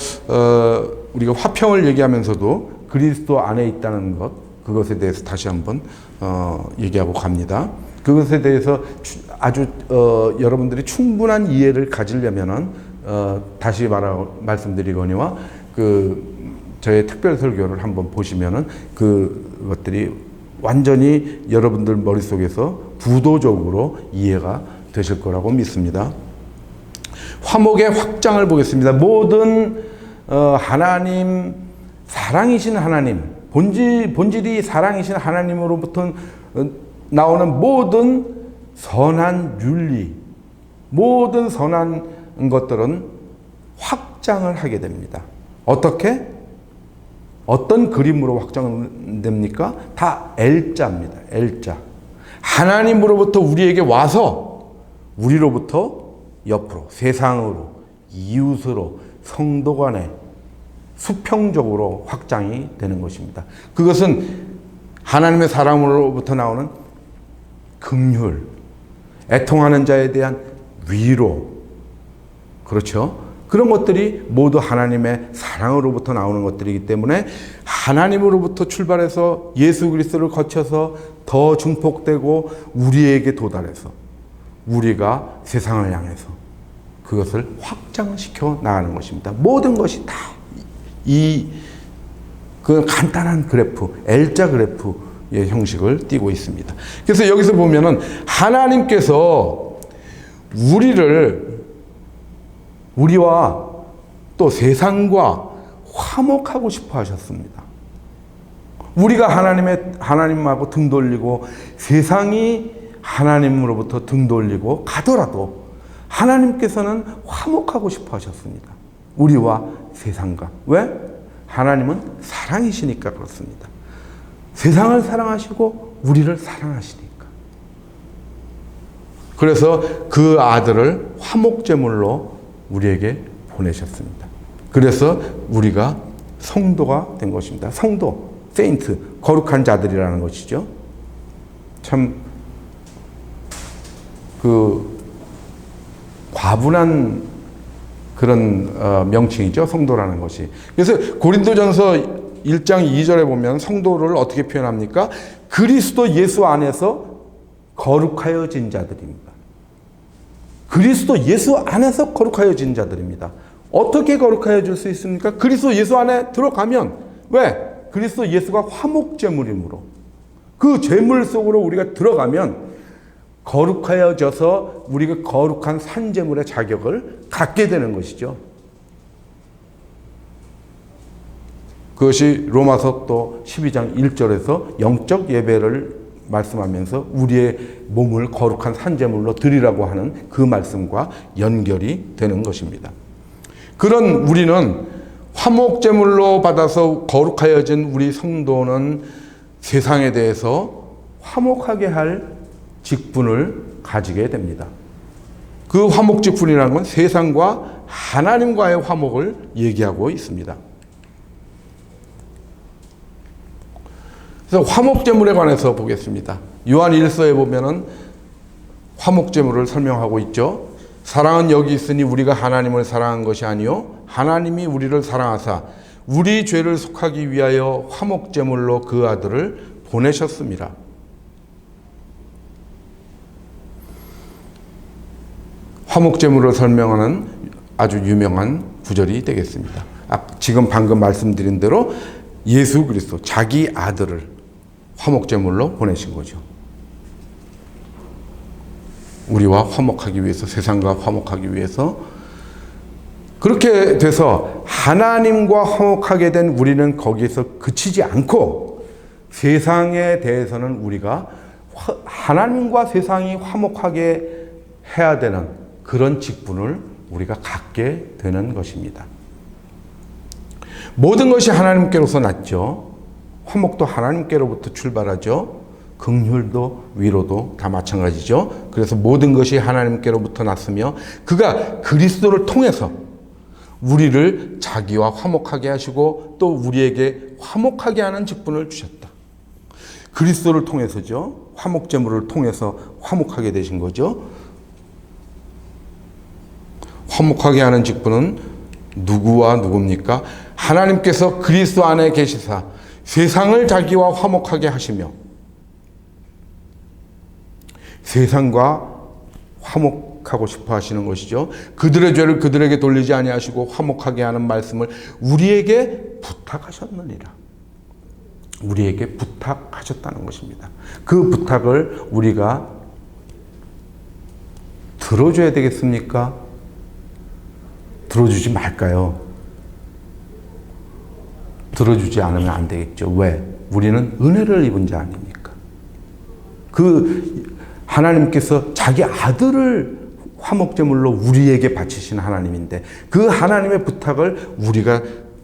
화평을 얘기하면서도 그리스도 안에 있다는 것 그것에 대해서 다시 한번 얘기하고 갑니다. 그것에 대해서 아주 여러분들이 충분한 이해를 가지려면은 다시 말씀드리거니와 저의 특별 설교를 한번 보시면은 그것들이 완전히 여러분들 머릿속에서 부도적으로 이해가 되실 거라고 믿습니다. 화목의 확장을 보겠습니다. 모든 하나님 사랑이신 하나님 본질이 사랑이신 하나님으로부터 나오는 모든 선한 윤리, 모든 선한 것들은 확장을 하게 됩니다. 어떻게? 어떤 그림으로 확장됩니까? 다 L자입니다. L자. 하나님으로부터 우리에게 와서 우리로부터 옆으로, 세상으로, 이웃으로, 성도 간에 수평적으로 확장이 되는 것입니다. 그것은 하나님의 사랑으로부터 나오는 긍휼, 애통하는 자에 대한 위로, 그렇죠? 그런 것들이 모두 하나님의 사랑으로부터 나오는 것들이기 때문에 하나님으로부터 출발해서 예수 그리스도를 거쳐서 더 증폭되고 우리에게 도달해서 우리가 세상을 향해서 그것을 확장시켜 나가는 것입니다. 모든 것이 다 그 간단한 그래프, L자 그래프의 형식을 띠고 있습니다. 그래서 여기서 보면은 하나님께서 우리와 또 세상과 화목하고 싶어 하셨습니다. 우리가 하나님하고 등 돌리고 세상이 하나님으로부터 등 돌리고 가더라도 하나님께서는 화목하고 싶어 하셨습니다. 우리와 세상과. 왜? 하나님은 사랑이시니까 그렇습니다. 세상을 사랑하시고 우리를 사랑하시니까. 그래서 그 아들을 화목제물로 우리에게 보내셨습니다. 그래서 우리가 성도가 된 것입니다. 성도, 세인트, 거룩한 자들이라는 것이죠. 참 과분한 그런 명칭이죠. 성도라는 것이. 그래서 고린도전서 1장 2절에 보면 성도를 어떻게 표현합니까? 그리스도 예수 안에서 거룩하여진 자들입니다. 그리스도 예수 안에서 거룩하여진 자들입니다. 어떻게 거룩하여질 수 있습니까? 그리스도 예수 안에 들어가면, 왜? 그리스도 예수가 화목제물이므로 그 제물 속으로 우리가 들어가면 거룩하여져서 우리가 거룩한 산제물의 자격을 갖게 되는 것이죠. 그것이 로마서 또 12장 1절에서 영적 예배를 말씀하면서 우리의 몸을 거룩한 산제물로 드리라고 하는 그 말씀과 연결이 되는 것입니다. 그런 우리는 화목제물로 받아서 거룩하여진 우리 성도는 세상에 대해서 화목하게 할 직분을 가지게 됩니다. 그 화목 직분이라는 건 세상과 하나님과의 화목을 얘기하고 있습니다. 그래서 화목제물에 관해서 보겠습니다. 요한 1서에 보면은 화목제물을 설명하고 있죠. 사랑은 여기 있으니 우리가 하나님을 사랑한 것이 아니요 하나님이 우리를 사랑하사 우리 죄를 속하기 위하여 화목제물로 그 아들을 보내셨습니다. 화목제물을 설명하는 아주 유명한 구절이 되겠습니다. 지금 방금 말씀드린 대로 예수 그리스도 자기 아들을 화목제물로 보내신 거죠. 우리와 화목하기 위해서, 세상과 화목하기 위해서. 그렇게 돼서 하나님과 화목하게 된 우리는 거기에서 그치지 않고 세상에 대해서는 우리가 하나님과 세상이 화목하게 해야 되는 그런 직분을 우리가 갖게 되는 것입니다. 모든 것이 하나님께로서 났죠. 화목도 하나님께로부터 출발하죠. 긍휼도 위로도 다 마찬가지죠. 그래서 모든 것이 하나님께로부터 났으며 그가 그리스도를 통해서 우리를 자기와 화목하게 하시고 또 우리에게 화목하게 하는 직분을 주셨다. 그리스도를 통해서죠. 화목제물을 통해서 화목하게 되신 거죠. 화목하게 하는 직분은 누구와 누굽니까? 하나님께서 그리스도 안에 계시사 세상을 자기와 화목하게 하시며 세상과 화목하고 싶어 하시는 것이죠. 그들의 죄를 그들에게 돌리지 아니하시고 화목하게 하는 말씀을 우리에게 부탁하셨느니라. 우리에게 부탁하셨다는 것입니다. 그 부탁을 우리가 들어줘야 되겠습니까? 들어주지 말까요? 들어주지 않으면 안 되겠죠. 왜? 우리는 은혜를 입은 자 아닙니까? 그 하나님께서 자기 아들을 화목제물로 우리에게 바치신 하나님인데 그 하나님의 부탁을 우리가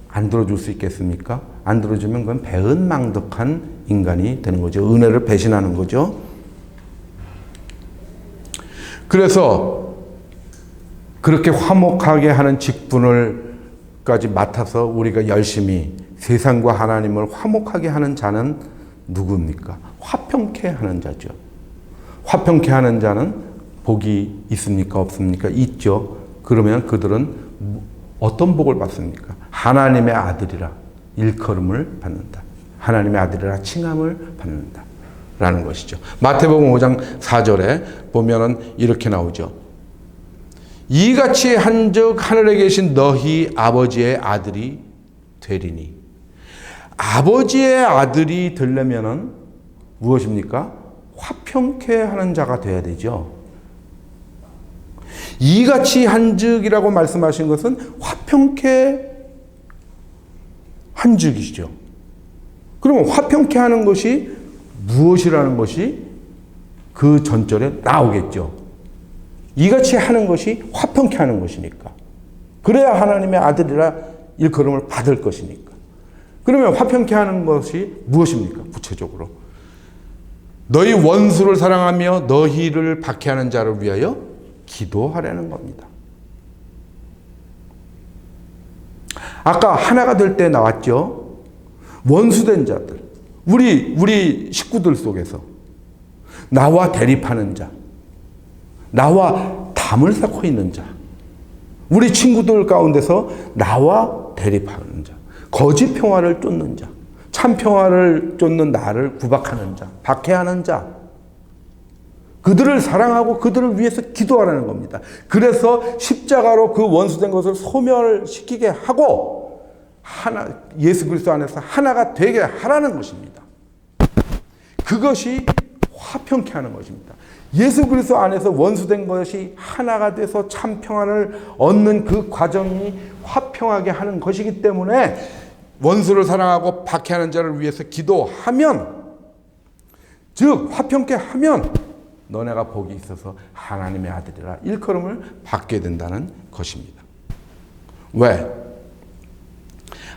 안 들어줄 수 있겠습니까? 안 들어주면 그건 배은망덕한 인간이 되는 거죠. 은혜를 배신하는 거죠. 그래서 그렇게 화목하게 하는 직분을까지 맡아서 우리가 열심히 세상과 하나님을 화목하게 하는 자는 누구입니까? 화평케 하는 자죠. 화평케 하는 자는 복이 있습니까? 없습니까? 있죠. 그러면 그들은 어떤 복을 받습니까? 하나님의 아들이라 일컬음을 받는다. 하나님의 아들이라 칭함을 받는다. 라는 것이죠. 마태복음 5장 4절에 보면은 이렇게 나오죠. 이같이 한즉 하늘에 계신 너희 아버지의 아들이 되리니. 아버지의 아들이 되려면은 무엇입니까? 화평케 하는 자가 돼야 되죠. 이같이 한즉이라고 말씀하신 것은 화평케 한즉이시죠. 그러면 화평케 하는 것이 무엇이라는 것이 그 전절에 나오겠죠. 이같이 하는 것이 화평케 하는 것이니까. 그래야 하나님의 아들이라 일컬음을 받을 것이니까. 그러면 화평케 하는 것이 무엇입니까? 구체적으로 너희 원수를 사랑하며 너희를 박해하는 자를 위하여 기도하라는 겁니다. 아까 하나가 될 때 나왔죠. 원수된 자들, 우리 식구들 속에서 나와 대립하는 자, 나와 담을 쌓고 있는 자, 우리 친구들 가운데서 나와 대립하는 자, 거짓 평화를 쫓는 자, 참 평화를 쫓는 나를 구박하는 자, 박해하는 자, 그들을 사랑하고 그들을 위해서 기도하라는 겁니다. 그래서 십자가로 그 원수된 것을 소멸시키게 하고 예수 그리스도 안에서 하나가 되게 하라는 것입니다. 그것이 화평케 하는 것입니다. 예수 그리스도 안에서 원수된 것이 하나가 돼서 참 평안을 얻는 그 과정이 화평하게 하는 것이기 때문에 원수를 사랑하고 박해하는 자를 위해서 기도하면, 즉 화평케 하면 너네가 복이 있어서 하나님의 아들이라 일컬음을 받게 된다는 것입니다. 왜?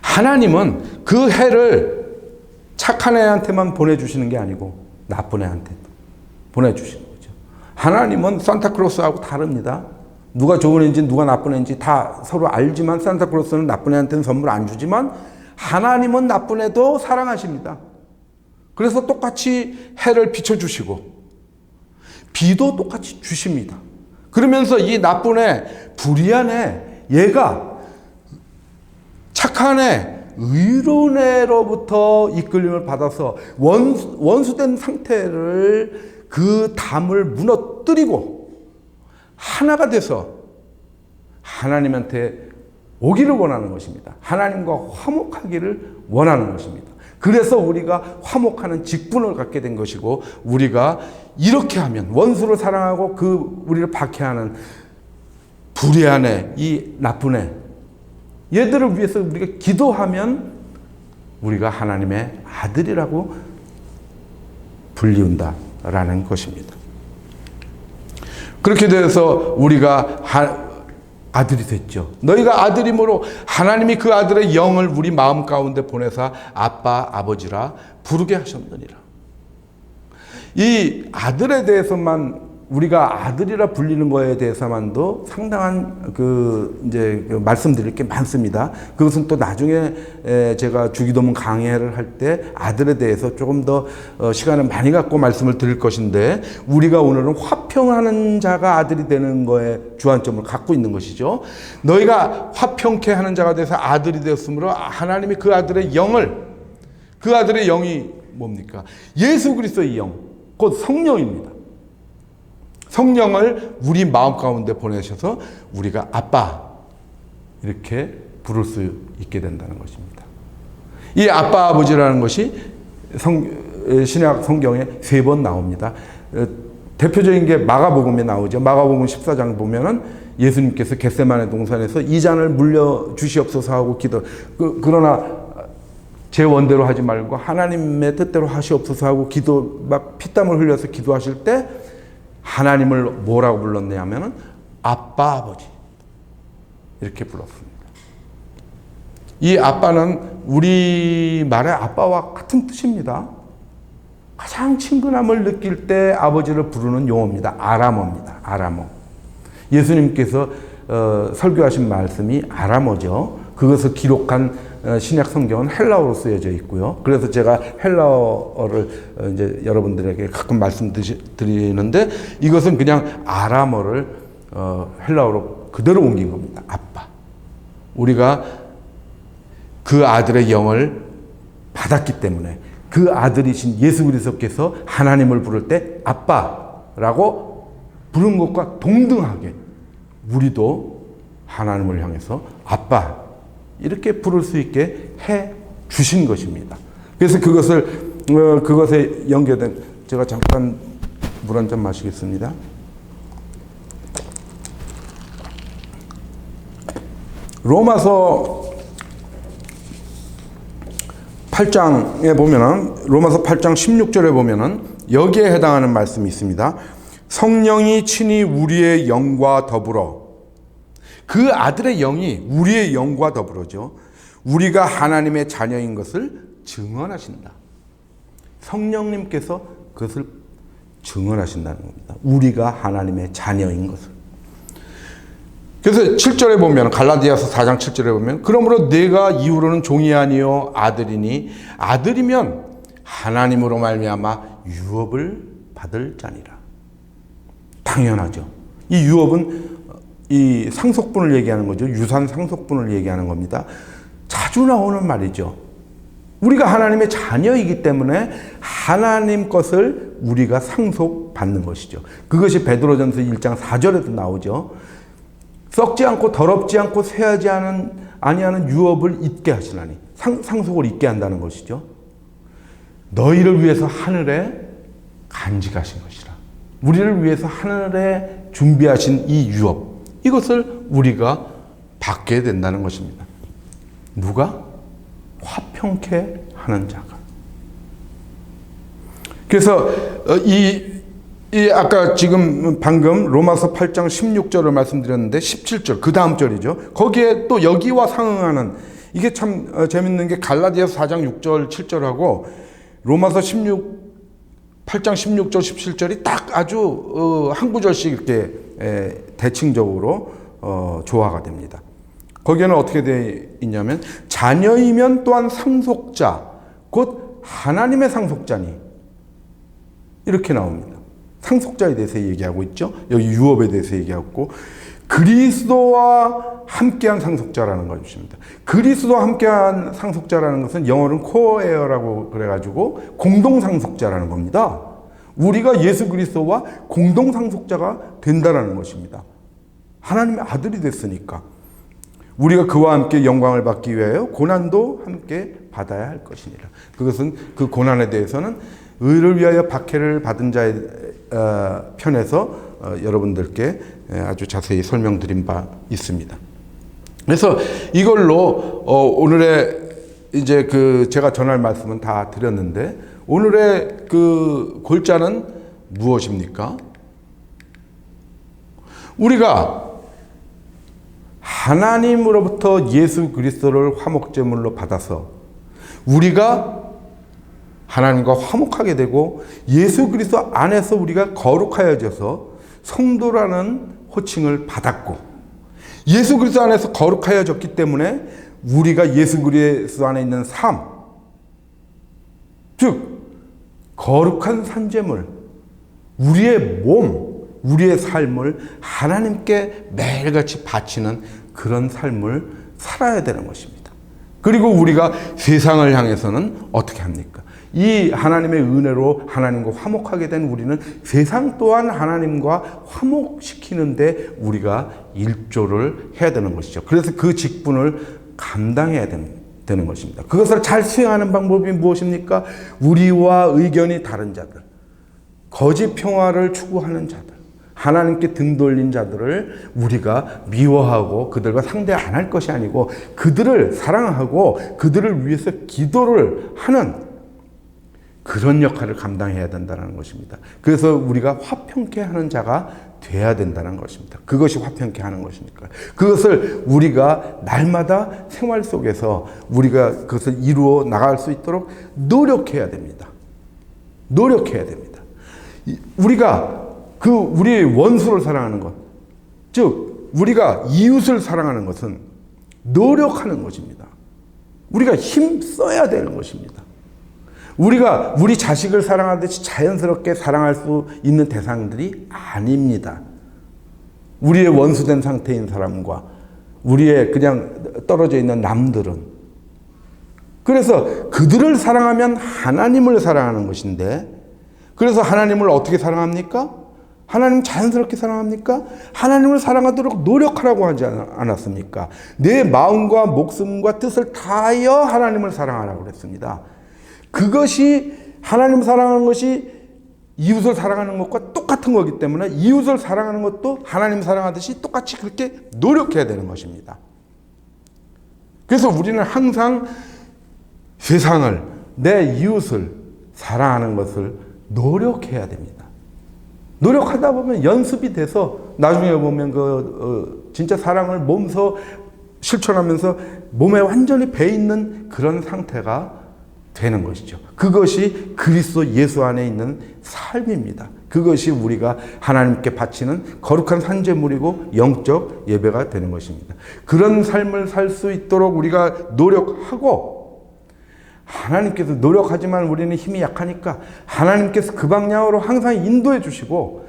하나님은 그 해를 착한 애한테만 보내주시는 게 아니고 나쁜 애한테도 보내주시는 거죠. 하나님은 산타클로스하고 다릅니다. 누가 좋은 애인지 누가 나쁜 애인지 다 서로 알지만 산타클로스는 나쁜 애한테는 선물 안 주지만 하나님은 나쁜 애도 사랑하십니다. 그래서 똑같이 해를 비춰주시고 비도 똑같이 주십니다. 그러면서 이 나쁜 애, 불의한 애, 얘가 착한 애, 의로운 애로부터 이끌림을 받아서 원수된 상태를 그 담을 무너뜨리고 하나가 돼서 하나님한테 오기를 원하는 것입니다. 하나님과 화목하기를 원하는 것입니다. 그래서 우리가 화목하는 직분을 갖게 된 것이고, 우리가 이렇게 하면 원수를 사랑하고 그 우리를 박해하는 불의한 애, 이 나쁜 애, 얘들을 위해서 우리가 기도하면 우리가 하나님의 아들이라고 불리운다라는 것입니다. 그렇게 돼서 우리가 아들이 됐죠. 너희가 아들이므로 하나님이 그 아들의 영을 우리 마음 가운데 보내사 아빠, 아버지라 부르게 하셨느니라. 이 아들에 대해서만, 우리가 아들이라 불리는 거에 대해서만도 상당한 말씀드릴 게 많습니다. 그것은 또 나중에 제가 주기도문 강해를 할 때 아들에 대해서 조금 더 시간을 많이 갖고 말씀을 드릴 것인데, 우리가 오늘은 화평하는 자가 아들이 되는 거에 주안점을 갖고 있는 것이죠. 너희가 화평케 하는 자가 돼서 아들이 되었으므로 하나님이 그 아들의 영을, 그 아들의 영이 뭡니까? 예수 그리스도의 영, 곧 성령입니다. 성령을 우리 마음 가운데 보내셔서 우리가 아빠 이렇게 부를 수 있게 된다는 것입니다. 이 아빠 아버지라는 것이 신약 성경에 3번 나옵니다. 대표적인 게 마가복음에 나오죠. 마가복음 14장 보면은 예수님께서 겟세마네 동산에서 이 잔을 물려 주시옵소서 하고 기도, 그러나 제 원대로 하지 말고 하나님의 뜻대로 하시옵소서 하고 기도, 막 피땀을 흘려서 기도하실 때 하나님을 뭐라고 불렀냐면은 아빠, 아버지 이렇게 불렀습니다. 이 아빠는 우리말의 아빠와 같은 뜻입니다. 가장 친근함을 느낄 때 아버지를 부르는 용어입니다. 아람어입니다. 아람어. 예수님께서 설교하신 말씀이 아람어죠. 그것을 기록한 신약 성경은 헬라어로 쓰여져 있고요. 그래서 제가 헬라어를 이제 여러분들에게 가끔 말씀드리는데, 이것은 그냥 아람어를 헬라어로 그대로 옮긴 겁니다. 아빠. 우리가 그 아들의 영을 받았기 때문에 그 아들이신 예수 그리스도께서 하나님을 부를 때 아빠라고 부른 것과 동등하게 우리도 하나님을 향해서 아빠 이렇게 부를 수 있게 해 주신 것입니다. 그래서 그것에 연계된, 제가 잠깐 물 한 잔 마시겠습니다. 로마서 8장에 보면은, 로마서 8장 16절에 보면은 여기에 해당하는 말씀이 있습니다. 성령이 친히 우리의 영과 더불어, 그 아들의 영이 우리의 영과 더불어죠. 우리가 하나님의 자녀인 것을 증언하신다. 성령님께서 그것을 증언하신다는 겁니다. 우리가 하나님의 자녀인 것을. 그래서 7절에 보면, 갈라디아서 4장 7절에 보면, 그러므로 내가 이후로는 종이 아니요 아들이니 아들이면 하나님으로 말미암아 유업을 받을 자니라. 당연하죠. 이 유업은 이 상속분을 얘기하는 거죠. 유산 상속분을 얘기하는 겁니다. 자주 나오는 말이죠. 우리가 하나님의 자녀이기 때문에 하나님 것을 우리가 상속받는 것이죠. 그것이 베드로전서 1장 4절에도 나오죠. 썩지 않고 더럽지 않고 쇠하지 아니하는 유업을 잊게 하시나니, 상속을 잊게 한다는 것이죠. 너희를 위해서 하늘에 간직하신 것이라. 우리를 위해서 하늘에 준비하신 이 유업, 이것을 우리가 받게 된다는 것입니다. 누가? 화평케 하는 자가. 그래서 아까 지금 방금 로마서 8장 16절을 말씀드렸는데 17절, 그 다음 절이죠. 거기에 또 여기와 상응하는, 이게 참 재밌는 게 갈라디아서 4장 6절 7절하고 로마서 8장 16절 17절이 딱 아주 한 구절씩 이렇게 대칭적으로 조화가 됩니다. 거기에는 어떻게 되어 있냐면, 자녀이면 또한 상속자, 곧 하나님의 상속자니, 이렇게 나옵니다. 상속자에 대해서 얘기하고 있죠. 여기 유업에 대해서 얘기하고, 그리스도와 함께한 상속자라는 것입니다. 그리스도와 함께한 상속자라는 것은 영어로는 코에어라고 그래가지고 공동상속자라는 겁니다. 우리가 예수 그리스도와 공동상속자가 된다는 것입니다. 하나님의 아들이 됐으니까. 우리가 그와 함께 영광을 받기 위하여 고난도 함께 받아야 할 것이니라. 그것은, 그 고난에 대해서는 의를 위하여 박해를 받은 자의 편에서 여러분들께 아주 자세히 설명드린 바 있습니다. 그래서 이걸로 오늘의 이제 제가 전할 말씀은 다 드렸는데, 오늘의 그 골자는 무엇입니까? 우리가 하나님으로부터 예수 그리스도를 화목제물로 받아서 우리가 하나님과 화목하게 되고, 예수 그리스도 안에서 우리가 거룩하여져서 성도라는 호칭을 받았고, 예수 그리스도 안에서 거룩하여졌기 때문에 우리가 예수 그리스도 안에 있는 삶, 즉 거룩한 산제물, 우리의 몸, 우리의 삶을 하나님께 매일같이 바치는 그런 삶을 살아야 되는 것입니다. 그리고 우리가 세상을 향해서는 어떻게 합니까? 이 하나님의 은혜로 하나님과 화목하게 된 우리는 세상 또한 하나님과 화목시키는데 우리가 일조를 해야 되는 것이죠. 그래서 그 직분을 감당해야 되는 것입니다. 그것을 잘 수행하는 방법이 무엇입니까? 우리와 의견이 다른 자들, 거짓 평화를 추구하는 자들, 하나님께 등 돌린 자들을 우리가 미워하고 그들과 상대 안 할 것이 아니고 그들을 사랑하고 그들을 위해서 기도를 하는 그런 역할을 감당해야 된다는 것입니다. 그래서 우리가 화평케 하는 자가 돼야 된다는 것입니다. 그것이 화평케 하는 것이니까. 그것을 우리가 날마다 생활 속에서 우리가 그것을 이루어 나갈 수 있도록 노력해야 됩니다. 노력해야 됩니다. 우리가 우리의 원수를 사랑하는 것, 즉 우리가 이웃을 사랑하는 것은 노력하는 것입니다. 우리가 힘써야 되는 것입니다. 우리가 우리 자식을 사랑하듯이 자연스럽게 사랑할 수 있는 대상들이 아닙니다. 우리의 원수된 상태인 사람과 우리의 그냥 떨어져 있는 남들은. 그래서 그들을 사랑하면 하나님을 사랑하는 것인데, 그래서 하나님을 어떻게 사랑합니까? 하나님 자연스럽게 사랑합니까? 하나님을 사랑하도록 노력하라고 하지 않았습니까? 내 마음과 목숨과 뜻을 다하여 하나님을 사랑하라고 그랬습니다. 그것이 하나님 사랑하는 것이 이웃을 사랑하는 것과 똑같은 거기 때문에 이웃을 사랑하는 것도 하나님 사랑하듯이 똑같이 그렇게 노력해야 되는 것입니다. 그래서 우리는 항상 세상을, 내 이웃을 사랑하는 것을 노력해야 됩니다. 노력하다 보면 연습이 돼서 나중에 보면 진짜 사랑을 몸소 실천하면서 몸에 완전히 배 있는 그런 상태가 되는 것이죠. 그것이 그리스도 예수 안에 있는 삶입니다. 그것이 우리가 하나님께 바치는 거룩한 산제물이고 영적 예배가 되는 것입니다. 그런 삶을 살 수 있도록 우리가 노력하고, 하나님께서 노력하지만 우리는 힘이 약하니까 하나님께서 그 방향으로 항상 인도해 주시고,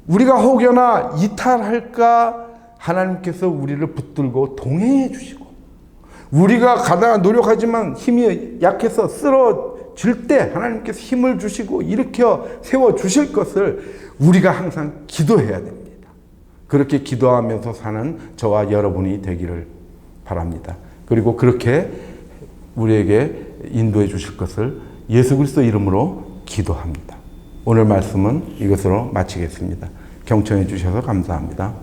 우리가 혹여나 이탈할까 하나님께서 우리를 붙들고 동행해 주시고, 우리가 가다가 노력하지만 힘이 약해서 쓰러질 때 하나님께서 힘을 주시고 일으켜 세워 주실 것을 우리가 항상 기도해야 됩니다. 그렇게 기도하면서 사는 저와 여러분이 되기를 바랍니다. 그리고 그렇게 우리에게 인도해 주실 것을 예수 그리스도 이름으로 기도합니다. 오늘 말씀은 이것으로 마치겠습니다. 경청해 주셔서 감사합니다.